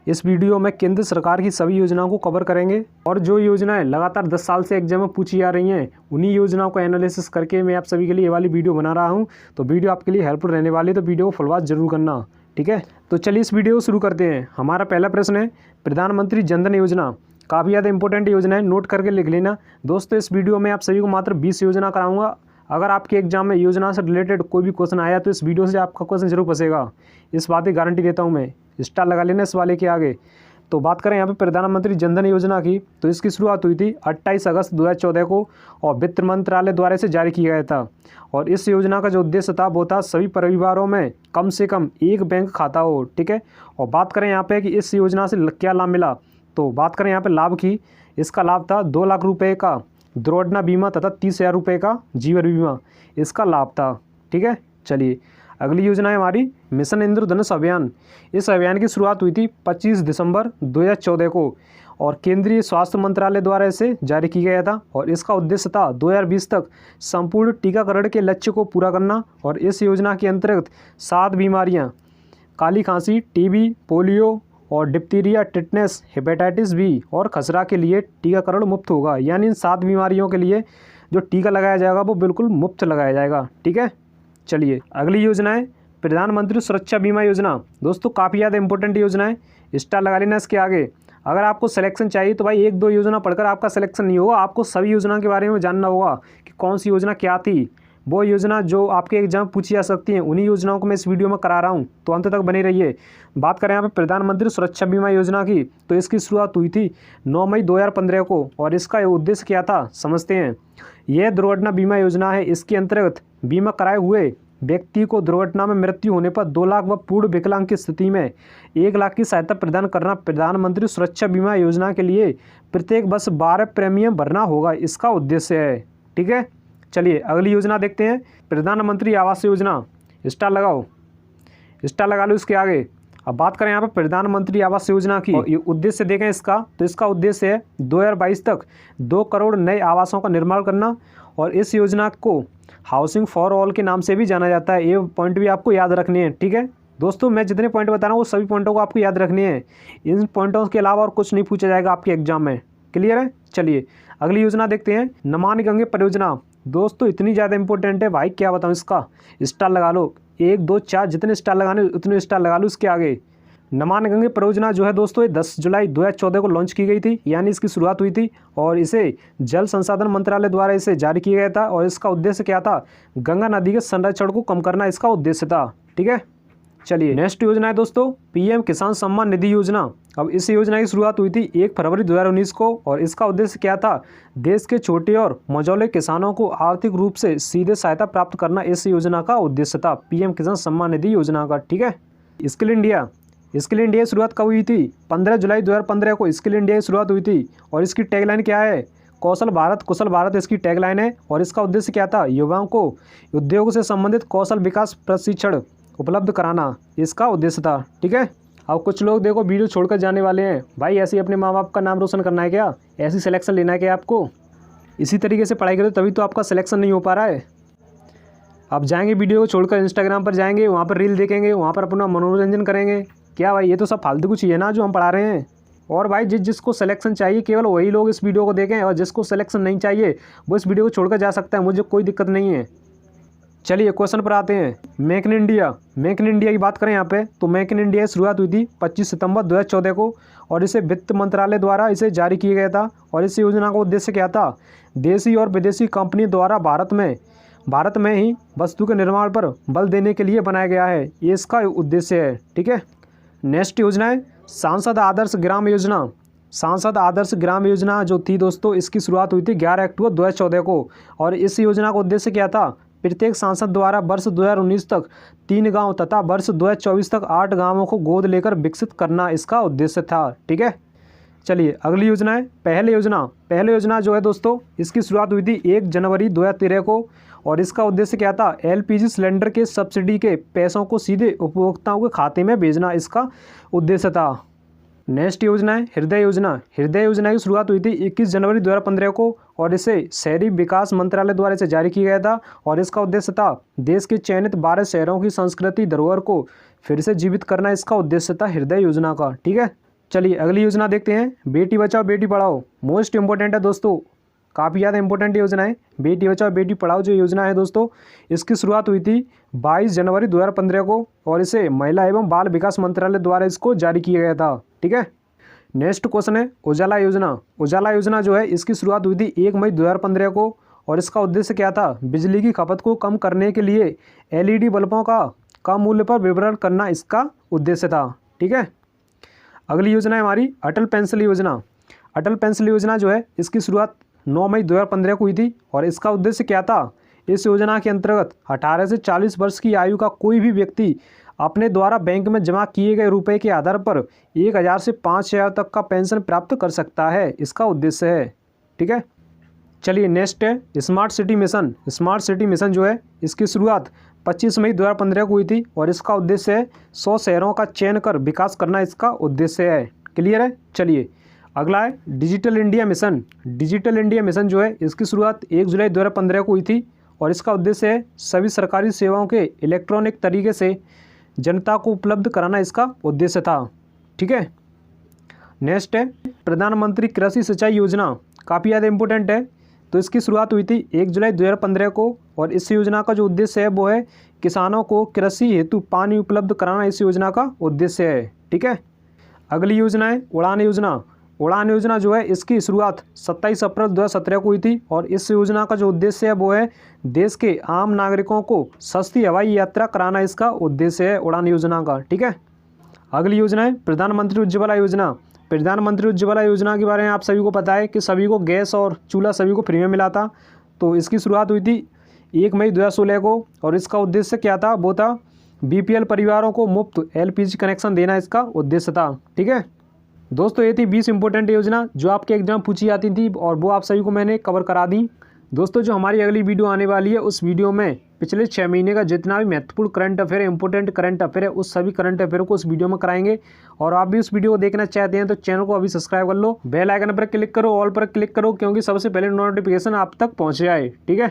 इस वीडियो में केंद्र सरकार की सभी योजनाओं को कवर करेंगे और जो योजनाएं लगातार 10 साल से एग्जाम में पूछी जा रही हैं उन्हीं योजनाओं को एनालिसिस करके मैं आप सभी के लिए ये वाली वीडियो बना रहा हूं। तो वीडियो आपके लिए हेल्पफुल रहने वाली है, तो वीडियो को फुल वॉच जरूर करना, ठीक है। तो चलिए इस वीडियो को शुरू करते हैं। हमारा पहला प्रश्न है प्रधानमंत्री जन धन योजना, काफ़ी ज़्यादा इंपॉर्टेंट योजना है, नोट करके लिख लेना दोस्तों। इस वीडियो में आप सभी को मात्र 20 योजना कराऊंगा। अगर आपके एग्जाम में योजना से रिलेटेड कोई भी क्वेश्चन आया तो इस वीडियो से आपका क्वेश्चन जरूर फंसेगा, इस बात की गारंटी देता हूं मैं। स्टार लगा लेना इस वाले के आगे। तो बात करें यहाँ पे प्रधानमंत्री जन धन योजना की, तो इसकी शुरुआत हुई थी 28 अगस्त 2014 को और वित्त मंत्रालय द्वारा इसे जारी किया गया था। और इस योजना का जो उद्देश्य था वो था सभी परिवारों में कम से कम एक बैंक खाता हो, ठीक है। और बात करें यहाँ पे कि इस योजना से क्या लाभ मिला, तो बात करें यहाँ पे लाभ की, इसका लाभ था 2 लाख रुपये का दुर्घटना बीमा तथा 30,000 रुपये का जीवन बीमा, इसका लाभ था, ठीक है। चलिए अगली योजना है हमारी मिशन इंद्रधनुष अभियान। इस अभियान की शुरुआत हुई थी 25 दिसंबर 2014 को और केंद्रीय स्वास्थ्य मंत्रालय द्वारा इसे जारी किया गया था। और इसका उद्देश्य था 2020 तक संपूर्ण टीकाकरण के लक्ष्य को पूरा करना। और इस योजना के अंतर्गत 7 बीमारियां काली खांसी, टीबी, पोलियो और डिप्थीरिया, टिटनेस, हेपेटाइटिस बी और खसरा के लिए टीकाकरण मुफ्त होगा। यानी इन 7 बीमारियों के लिए जो टीका लगाया जाएगा वो बिल्कुल मुफ्त लगाया जाएगा, ठीक है। चलिए अगली योजना है प्रधानमंत्री सुरक्षा बीमा योजना। दोस्तों काफ़ी ज़्यादा इंपॉर्टेंट योजना है, स्टार लगा लेना इसके आगे। अगर आपको सिलेक्शन चाहिए तो भाई 1-2 योजना पढ़कर आपका सिलेक्शन नहीं होगा, आपको सभी योजना के बारे में जानना होगा कि कौन सी योजना क्या थी। वो योजना जो आपके एग्जाम पूछी जा सकती हैं उन्हीं योजनाओं को मैं इस वीडियो में करा रहा हूँ, तो अंत तक बने रहिए। बात करें यहाँ पे प्रधानमंत्री सुरक्षा बीमा योजना की, तो इसकी शुरुआत हुई थी 9 मई 2015 को और इसका उद्देश्य क्या था समझते हैं। यह दुर्घटना बीमा योजना है। इसके अंतर्गत बीमा कराए हुए व्यक्ति को दुर्घटना में मृत्यु होने पर 2 लाख व पूर्ण विकलांग की स्थिति में 1 लाख की सहायता प्रदान करना। प्रधानमंत्री सुरक्षा बीमा योजना के लिए प्रत्येक वर्ष 12 प्रीमियम भरना होगा, इसका उद्देश्य है, ठीक है। चलिए अगली योजना देखते हैं प्रधानमंत्री आवास योजना। स्टार लगाओ, स्टार लगा लो इसके आगे। अब बात करें यहाँ पर प्रधानमंत्री आवास योजना की, ये उद्देश्य देखें इसका, तो इसका उद्देश्य है 2022 तक 2 करोड़ नए आवासों का निर्माण करना। और इस योजना को हाउसिंग फॉर ऑल के नाम से भी जाना जाता है। ये पॉइंट भी आपको याद रखने हैं, ठीक है दोस्तों। मैं जितने पॉइंट बता रहा हूँ वो सभी पॉइंटों को आपको याद रखने हैं। इन पॉइंटों के अलावा और कुछ नहीं पूछा जाएगा आपके एग्जाम में, क्लियर है। चलिए अगली योजना देखते हैं नमामि गंगे परियोजना। दोस्तों इतनी ज़्यादा इंपॉर्टेंट है भाई, क्या बताऊँ इसका, स्टार लगा लो। 1, 2, 4 जितने स्टार लगाने उतने स्टार लगा लो इसके आगे। नमामि गंगे परियोजना जो है दोस्तों ये 10 जुलाई 2014 को लॉन्च की गई थी, यानी इसकी शुरुआत हुई थी। और इसे जल संसाधन मंत्रालय द्वारा इसे जारी किया गया था। और इसका उद्देश्य क्या था, गंगा नदी के संरक्षण को कम करना इसका उद्देश्य था, ठीक है। चलिए नेक्स्ट योजना है दोस्तों पीएम किसान सम्मान निधि योजना। अब इस योजना की शुरुआत हुई थी 1 फरवरी 2019 को और इसका उद्देश्य क्या था, देश के छोटे और मझौले किसानों को आर्थिक रूप से सीधे सहायता प्राप्त करना इस योजना का उद्देश्य था, पीएम किसान सम्मान निधि योजना का, ठीक है। स्किल इंडिया, स्किल इंडिया की शुरुआत कब हुई थी, 15 जुलाई 2015 को स्किल इंडिया की शुरुआत हुई थी। और इसकी टैगलाइन क्या है, कौशल भारत कुशल भारत इसकी टैगलाइन है। और इसका उद्देश्य क्या था, युवाओं को उद्योग से संबंधित कौशल विकास प्रशिक्षण उपलब्ध कराना, इसका उद्देश्य था, ठीक है। अब कुछ लोग देखो वीडियो छोड़कर जाने वाले हैं, भाई ऐसे ही अपने माँ बाप का नाम रोशन करना है क्या, ऐसी सिलेक्शन लेना है क्या आपको, इसी तरीके से पढ़ाई करो तभी तो आपका सिलेक्शन नहीं हो पा रहा है। आप जाएंगे वीडियो को छोड़कर इंस्टाग्राम पर जाएंगे, वहाँ पर रील देखेंगे, वहाँ पर अपना मनोरंजन करेंगे, क्या भाई ये तो सब फालतू कुछ ही है ना जो हम पढ़ा रहे हैं। और भाई जिसको सिलेक्शन चाहिए केवल वही लोग इस वीडियो को देखें, और जिसको सिलेक्शन नहीं चाहिए वो इस वीडियो को छोड़कर जा सकता है, मुझे कोई दिक्कत नहीं है। चलिए क्वेश्चन पर आते हैं। Make in India, make in India की बात करें यहाँ पे, तो मेक इन इंडिया की शुरुआत हुई थी 25 सितंबर 2014 को और इसे वित्त मंत्रालय द्वारा इसे जारी किया गया था। और इस योजना का उद्देश्य क्या था, देशी और विदेशी कंपनी द्वारा भारत में ही वस्तु के निर्माण पर बल देने के लिए बनाया गया है, ये इसका उद्देश्य है, ठीक है। नेक्स्ट योजना है सांसद आदर्श ग्राम योजना। सांसद आदर्श ग्राम योजना जो थी दोस्तों इसकी शुरुआत हुई थी 11 अक्टूबर 2014 को। और इस योजना का उद्देश्य क्या था, प्रत्येक सांसद द्वारा वर्ष 2019 तक 3 गांव तथा वर्ष 2024 तक 8 गांवों को गोद लेकर विकसित करना इसका उद्देश्य था, ठीक है। चलिए अगली योजना है पहले योजना। पहले योजना जो है दोस्तों इसकी शुरुआत हुई थी 1 जनवरी 2013 को और इसका उद्देश्य क्या था, एलपीजी सिलेंडर के सब्सिडी के पैसों को सीधे उपभोक्ताओं के खाते में भेजना इसका उद्देश्य था। नेक्स्ट योजना है हृदय योजना। हृदय योजना की शुरुआत हुई थी 21 जनवरी 2015 को और इसे शहरी विकास मंत्रालय द्वारा इसे जारी किया गया था और इसका उद्देश्य था देश के चयनित 12 शहरों की संस्कृति धरोहर को फिर से जीवित करना, इसका उद्देश्य था हृदय योजना का। ठीक है, चलिए अगली योजना देखते हैं, बेटी बचाओ बेटी पढ़ाओ। मोस्ट इंपॉर्टेंट है दोस्तों, काफ़ी ज़्यादा इंपॉर्टेंट योजना है। बेटी बचाओ बेटी पढ़ाओ जो योजना है दोस्तों, इसकी शुरुआत हुई थी 22 जनवरी 2015 को और इसे महिला एवं बाल विकास मंत्रालय द्वारा इसको जारी किया गया था। ठीक है, नेक्स्ट क्वेश्चन है उजाला योजना। उजाला योजना जो है इसकी शुरुआत हुई थी 1 मई 2015 को और इसका उद्देश्य क्या था, बिजली की खपत को कम करने के लिए LED बल्बों का कम मूल्य पर वितरण करना इसका उद्देश्य था। ठीक है, अगली योजना है हमारी अटल पेंशन योजना। अटल पेंशन योजना जो है इसकी शुरुआत 9 मई 2015 को हुई थी और इसका उद्देश्य क्या था, इस योजना के अंतर्गत 18 से 40 वर्ष की आयु का कोई भी व्यक्ति अपने द्वारा बैंक में जमा किए गए रुपए के आधार पर 1000 से 5000 तक का पेंशन प्राप्त कर सकता है, इसका उद्देश्य है। ठीक है, चलिए नेक्स्ट है smart city mission. Smart city mission जो है इसकी शुरुआत 25 मई 2015 को हुई थी और इसका उद्देश्य है 100 शहरों का चयन कर विकास करना, इसका उद्देश्य है। क्लियर है। चलिए अगला है digital India mission. Digital India mission जो है इसकी शुरुआत 1 जुलाई 2015 को हुई थी और इसका उद्देश्य है सभी सरकारी सेवाओं के इलेक्ट्रॉनिक तरीके से जनता को उपलब्ध कराना, इसका उद्देश्य था। ठीक है, नेक्स्ट है प्रधानमंत्री कृषि सिंचाई योजना। काफ़ी ज़्यादा इंपॉर्टेंट है। तो इसकी शुरुआत हुई थी 1 जुलाई 2015 को और इस योजना का जो उद्देश्य है वो है किसानों को कृषि हेतु पानी उपलब्ध कराना, इस योजना का उद्देश्य है। ठीक है, अगली योजना है उड़ान योजना। उड़ान योजना जो है इसकी शुरुआत 27 अप्रैल 2017 को हुई थी और इस योजना का जो उद्देश्य है वो है देश के आम नागरिकों को सस्ती हवाई यात्रा कराना, इसका उद्देश्य है उड़ान योजना का। ठीक है, अगली योजना है प्रधानमंत्री उज्ज्वला योजना। प्रधानमंत्री उज्ज्वला योजना के बारे में आप सभी को पता है कि सभी को गैस और चूल्हा सभी को फ्री में मिला था। तो इसकी शुरुआत हुई थी 1 मई 2016 को और इसका उद्देश्य क्या था, वो था BPL परिवारों को मुफ्त LPG कनेक्शन देना, इसका उद्देश्य था। ठीक है दोस्तों, ये थी 20 इंपॉर्टेंट योजना जो आपके एग्जाम पूछी जाती थी और वो आप सभी को मैंने कवर करा दी। दोस्तों जो हमारी अगली वीडियो आने वाली है उस वीडियो में पिछले 6 महीने का जितना भी महत्वपूर्ण करंट अफेयर है, इंपॉर्टेंट करंट अफेयर है, उस सभी करंट अफेयर को उस वीडियो में कराएंगे। और आप भी उस वीडियो को देखना चाहते हैं तो चैनल को अभी सब्सक्राइब कर लो, बेल आइकन पर क्लिक करो, ऑल पर क्लिक करो, क्योंकि सबसे पहले नोटिफिकेशन आप तक पहुँच जाए। ठीक है।